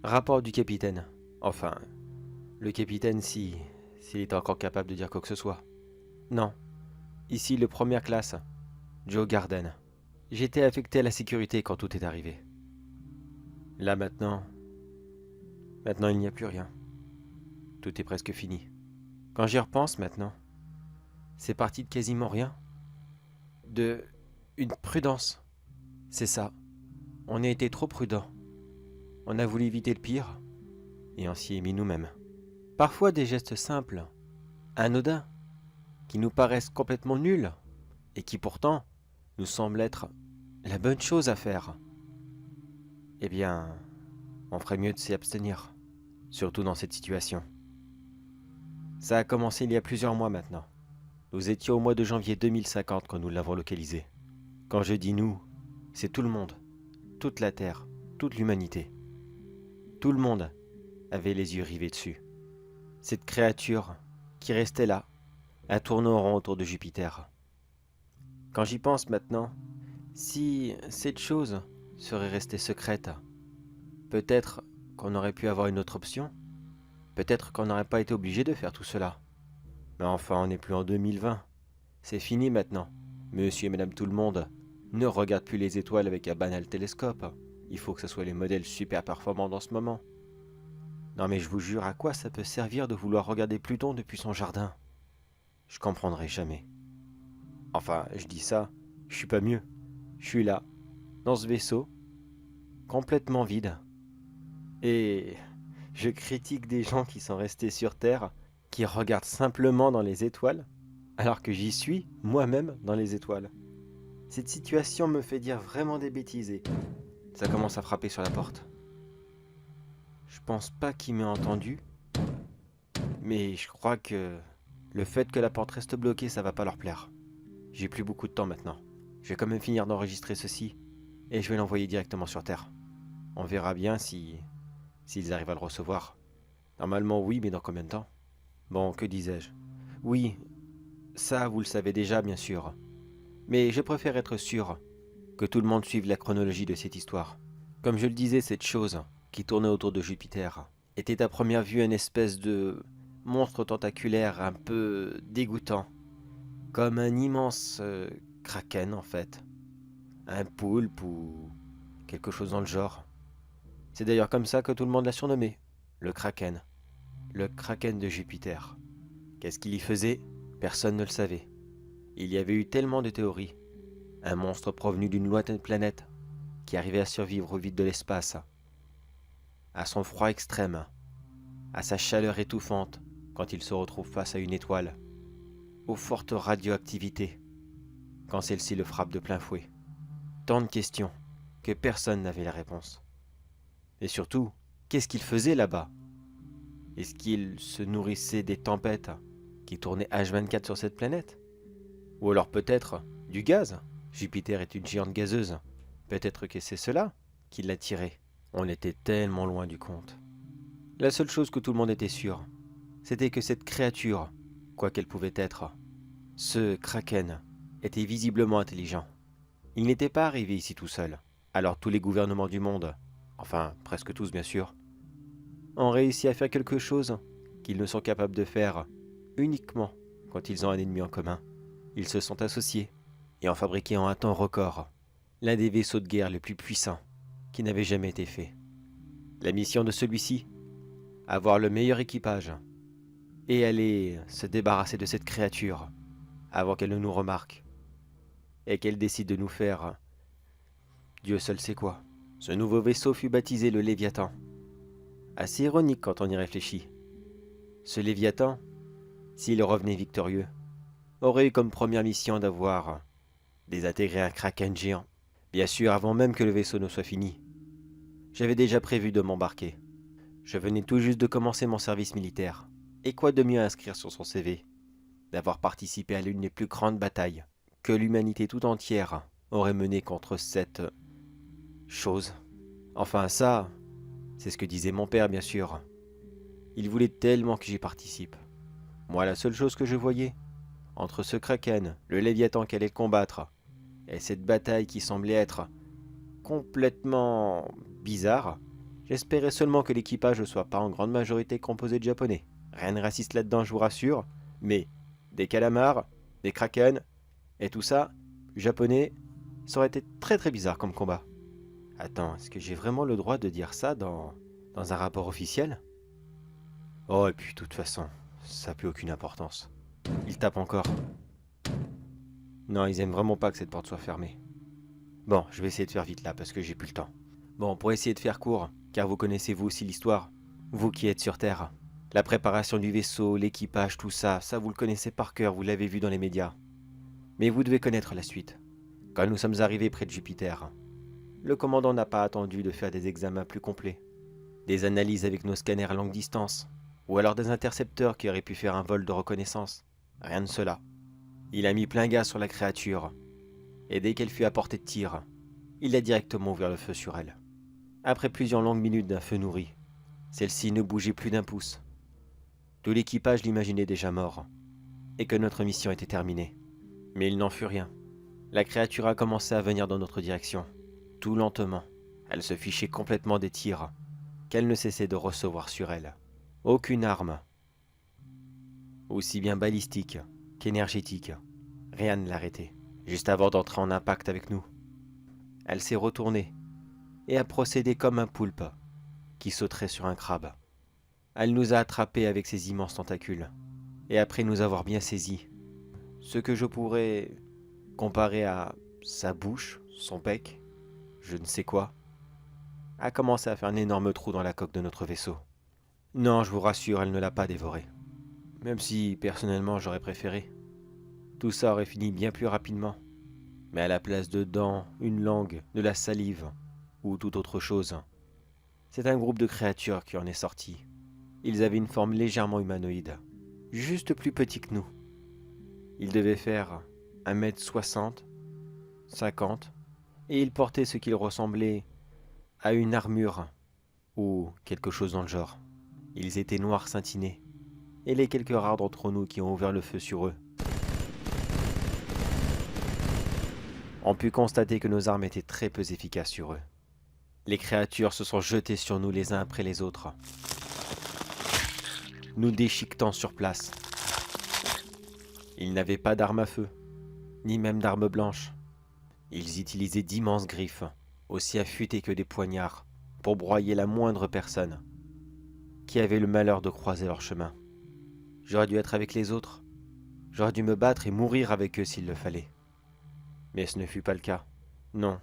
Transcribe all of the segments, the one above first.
Rapport du capitaine. Enfin, le capitaine s'il est encore capable de dire quoi que ce soit. Non. Ici, le première classe. Joe Garden. J'étais affecté à la sécurité quand tout est arrivé. Là maintenant il n'y a plus rien. Tout est presque fini. Quand j'y repense maintenant, c'est parti de quasiment rien. De une prudence. C'est ça. On a été trop prudent. On a voulu éviter le pire, et on s'y est mis nous-mêmes. Parfois des gestes simples, anodins, qui nous paraissent complètement nuls, et qui pourtant nous semblent être la bonne chose à faire. Eh bien, on ferait mieux de s'y abstenir, surtout dans cette situation. Ça a commencé il y a plusieurs mois maintenant. Nous étions au mois de janvier 2050 quand nous l'avons localisé. Quand je dis nous, c'est tout le monde, toute la Terre, toute l'humanité. Tout le monde avait les yeux rivés dessus. Cette créature qui restait là, à tourner en rond autour de Jupiter. Quand j'y pense maintenant, si cette chose serait restée secrète, peut-être qu'on aurait pu avoir une autre option. Peut-être qu'on n'aurait pas été obligé de faire tout cela. Mais enfin, on n'est plus en 2020. C'est fini maintenant. Monsieur et Madame tout le monde ne regardent plus les étoiles avec un banal télescope. Il faut que ce soit les modèles super performants dans ce moment. Non mais je vous jure, à quoi ça peut servir de vouloir regarder Pluton depuis son jardin? Je comprendrai jamais. Enfin, je dis ça, je suis pas mieux. Je suis là, dans ce vaisseau, complètement vide. Et je critique des gens qui sont restés sur Terre, qui regardent simplement dans les étoiles, alors que j'y suis, moi-même, dans les étoiles. Cette situation me fait dire vraiment des bêtises et ça commence à frapper sur la porte. Je pense pas qu'il m'ait entendu, mais je crois que le fait que la porte reste bloquée, ça va pas leur plaire. J'ai plus beaucoup de temps maintenant. Je vais quand même finir d'enregistrer ceci et je vais l'envoyer directement sur Terre. On verra bien s'ils arrivent à le recevoir. Normalement oui, mais dans combien de temps? Bon, que disais-je? Oui, ça vous le savez déjà bien sûr. Mais je préfère être sûr que tout le monde suive la chronologie de cette histoire. Comme je le disais, cette chose qui tournait autour de Jupiter était à première vue une espèce de monstre tentaculaire un peu dégoûtant, comme un immense kraken en fait, un poulpe ou quelque chose dans le genre. C'est d'ailleurs comme ça que tout le monde l'a surnommé, le kraken de Jupiter. Qu'est-ce qu'il y faisait? Personne ne le savait. Il y avait eu tellement de théories. Un monstre provenu d'une lointaine planète qui arrivait à survivre au vide de l'espace, à son froid extrême, à sa chaleur étouffante quand il se retrouve face à une étoile, aux fortes radioactivités quand celle-ci le frappe de plein fouet. Tant de questions que personne n'avait la réponse. Et surtout, qu'est-ce qu'il faisait là-bas? Est-ce qu'il se nourrissait des tempêtes qui tournaient H24 sur cette planète? Ou alors peut-être du gaz? Jupiter est une géante gazeuse. Peut-être que c'est cela qui l'attirait. On était tellement loin du compte. La seule chose que tout le monde était sûr, c'était que cette créature, quoi qu'elle pouvait être, ce kraken, était visiblement intelligent. Il n'était pas arrivé ici tout seul. Alors tous les gouvernements du monde, enfin presque tous bien sûr, ont réussi à faire quelque chose qu'ils ne sont capables de faire uniquement quand ils ont un ennemi en commun. Ils se sont associés et ont fabriqué en un temps record l'un des vaisseaux de guerre les plus puissants qui n'avait jamais été fait. La mission de celui-ci, avoir le meilleur équipage et aller se débarrasser de cette créature avant qu'elle ne nous remarque et qu'elle décide de nous faire Dieu seul sait quoi. Ce nouveau vaisseau fut baptisé le Léviathan. Assez ironique quand on y réfléchit. Ce Léviathan, s'il revenait victorieux, aurait eu comme première mission d'avoir désintégré un kraken géant. Bien sûr, avant même que le vaisseau ne soit fini. J'avais déjà prévu de m'embarquer. Je venais tout juste de commencer mon service militaire. Et quoi de mieux à inscrire sur son CV? D'avoir participé à l'une des plus grandes batailles que l'humanité tout entière aurait menées contre cette chose. Enfin ça, c'est ce que disait mon père bien sûr. Ils voulaient tellement que j'y participe. Moi, la seule chose que je voyais, entre ce kraken, le Léviathan qui allait le combattre, et cette bataille qui semblait être complètement bizarre, j'espérais seulement que l'équipage ne soit pas en grande majorité composé de Japonais. Rien de raciste là-dedans, je vous rassure, mais des calamars, des kraken, et tout ça, japonais, ça aurait été très très bizarre comme combat. Attends, est-ce que j'ai vraiment le droit de dire ça dans un rapport officiel? Oh, et puis de toute façon, ça n'a plus aucune importance. Ils tapent encore. Non, ils aiment vraiment pas que cette porte soit fermée. Bon, je vais essayer de faire vite là, parce que j'ai plus le temps. Bon, pour essayer de faire court, car vous connaissez vous aussi l'histoire, vous qui êtes sur Terre. La préparation du vaisseau, l'équipage, tout ça, ça vous le connaissez par cœur, vous l'avez vu dans les médias. Mais vous devez connaître la suite. Quand nous sommes arrivés près de Jupiter, le commandant n'a pas attendu de faire des examens plus complets, des analyses avec nos scanners à longue distance, ou alors des intercepteurs qui auraient pu faire un vol de reconnaissance. Rien de cela. Il a mis plein gaz sur la créature, et dès qu'elle fut à portée de tir, il a directement ouvert le feu sur elle. Après plusieurs longues minutes d'un feu nourri, celle-ci ne bougeait plus d'un pouce. Tout l'équipage l'imaginait déjà mort, et que notre mission était terminée. Mais il n'en fut rien. La créature a commencé à venir dans notre direction, tout lentement. Elle se fichait complètement des tirs qu'elle ne cessait de recevoir sur elle. Aucune arme, aussi bien balistique qu'énergétique, rien ne l'arrêtait, juste avant d'entrer en impact avec nous. Elle s'est retournée et a procédé comme un poulpe qui sauterait sur un crabe. Elle nous a attrapés avec ses immenses tentacules, et après nous avoir bien saisis, ce que je pourrais comparer à sa bouche, son bec, je ne sais quoi, a commencé à faire un énorme trou dans la coque de notre vaisseau. Non, je vous rassure, elle ne l'a pas dévoré. Même si, personnellement, j'aurais préféré. Tout ça aurait fini bien plus rapidement. Mais à la place de dents, une langue, de la salive, ou toute autre chose, c'est un groupe de créatures qui en est sorti. Ils avaient une forme légèrement humanoïde, juste plus petit que nous. Ils devaient faire 1m60, 50, et ils portaient ce qu'il ressemblait à une armure, ou quelque chose dans le genre. Ils étaient noirs scintinés, et les quelques rares d'entre nous qui ont ouvert le feu sur eux ont pu constater que nos armes étaient très peu efficaces sur eux. Les créatures se sont jetées sur nous les uns après les autres, nous déchiquetant sur place. Ils n'avaient pas d'armes à feu, ni même d'armes blanches. Ils utilisaient d'immenses griffes, aussi affûtées que des poignards, pour broyer la moindre personne qui avait le malheur de croiser leur chemin. J'aurais dû être avec les autres. J'aurais dû me battre et mourir avec eux s'il le fallait. Mais ce ne fut pas le cas. Non.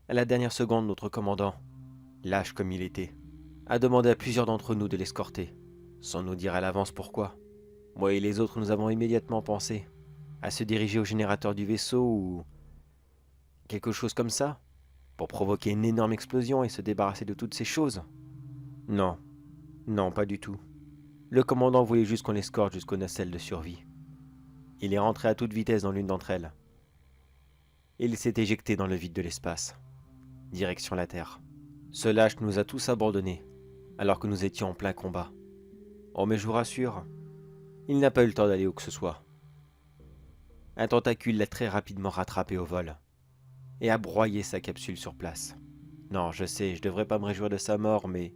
À la dernière seconde, notre commandant, lâche comme il était, a demandé à plusieurs d'entre nous de l'escorter, sans nous dire à l'avance pourquoi. Moi et les autres, nous avons immédiatement pensé à se diriger au générateur du vaisseau ou quelque chose comme ça, pour provoquer une énorme explosion et se débarrasser de toutes ces choses. Non, non, pas du tout. Le commandant voulait juste qu'on l'escorte jusqu'aux nacelles de survie. Il est rentré à toute vitesse dans l'une d'entre elles. Et il s'est éjecté dans le vide de l'espace, direction la Terre. Ce lâche nous a tous abandonnés, alors que nous étions en plein combat. Oh mais je vous rassure, il n'a pas eu le temps d'aller où que ce soit. Un tentacule l'a très rapidement rattrapé au vol, et a broyé sa capsule sur place. Non, je sais, je devrais pas me réjouir de sa mort, mais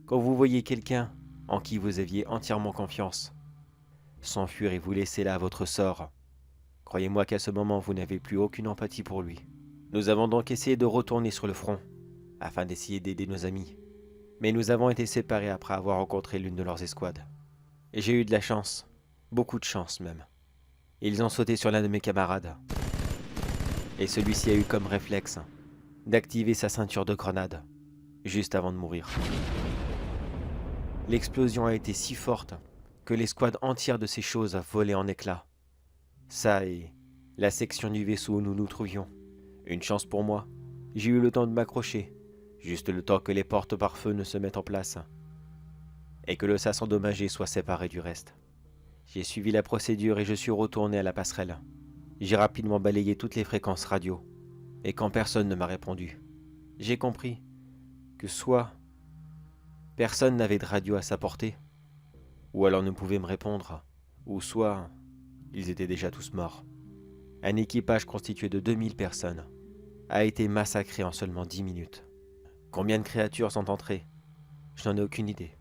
quand vous voyez quelqu'un en qui vous aviez entièrement confiance s'enfuir et vous laisser là à votre sort, croyez-moi qu'à ce moment vous n'avez plus aucune empathie pour lui. Nous avons donc essayé de retourner sur le front, afin d'essayer d'aider nos amis. Mais nous avons été séparés après avoir rencontré l'une de leurs escouades. Et j'ai eu de la chance, beaucoup de chance même. Ils ont sauté sur l'un de mes camarades. Et celui-ci a eu comme réflexe d'activer sa ceinture de grenade, juste avant de mourir. L'explosion a été si forte que l'escouade entière de ces choses a volé en éclats. Ça et la section du vaisseau où nous nous trouvions. Une chance pour moi, j'ai eu le temps de m'accrocher, juste le temps que les portes par feu ne se mettent en place, et que le sas endommagé soit séparé du reste. J'ai suivi la procédure et je suis retourné à la passerelle. J'ai rapidement balayé toutes les fréquences radio, et quand personne ne m'a répondu, j'ai compris que soit Personne n'avait de radio à sa portée, ou alors ne pouvait me répondre, ou soit ils étaient déjà tous morts. Un équipage constitué de 2000 personnes a été massacré en seulement 10 minutes. Combien de créatures sont entrées? Je n'en ai aucune idée.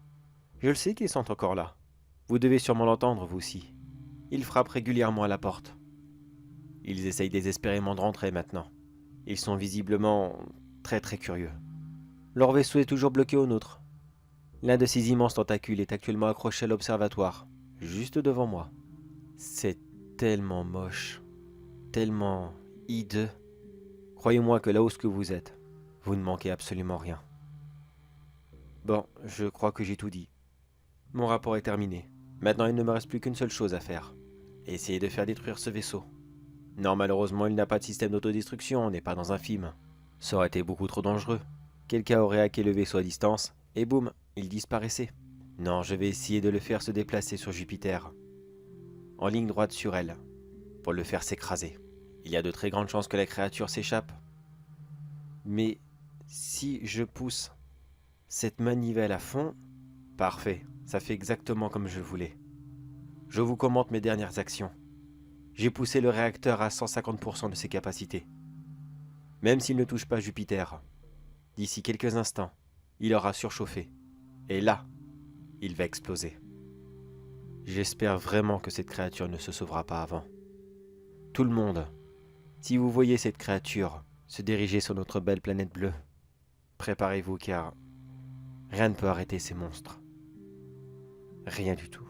Je le sais qu'ils sont encore là. Vous devez sûrement l'entendre, vous aussi. Ils frappent régulièrement à la porte. Ils essayent désespérément de rentrer maintenant. Ils sont visiblement très très curieux. Leur vaisseau est toujours bloqué au nôtre. L'un de ces immenses tentacules est actuellement accroché à l'observatoire, juste devant moi. C'est tellement moche, tellement hideux. Croyez-moi que là où ce que vous êtes, vous ne manquez absolument rien. Bon, je crois que j'ai tout dit. Mon rapport est terminé. Maintenant, il ne me reste plus qu'une seule chose à faire. Essayer de faire détruire ce vaisseau. Non, malheureusement, il n'a pas de système d'autodestruction, on n'est pas dans un film. Ça aurait été beaucoup trop dangereux. Quelqu'un aurait hacké le vaisseau à distance, et boum, il disparaissait. Non, je vais essayer de le faire se déplacer sur Jupiter, en ligne droite sur elle, pour le faire s'écraser. Il y a de très grandes chances que la créature s'échappe. Mais si je pousse cette manivelle à fond, parfait, ça fait exactement comme je voulais. Je vous commente mes dernières actions. J'ai poussé le réacteur à 150% de ses capacités. Même s'il ne touche pas Jupiter, d'ici quelques instants, il aura surchauffé. Et là, il va exploser. J'espère vraiment que cette créature ne se sauvera pas avant. Tout le monde, si vous voyez cette créature se diriger sur notre belle planète bleue, préparez-vous car rien ne peut arrêter ces monstres. Rien du tout.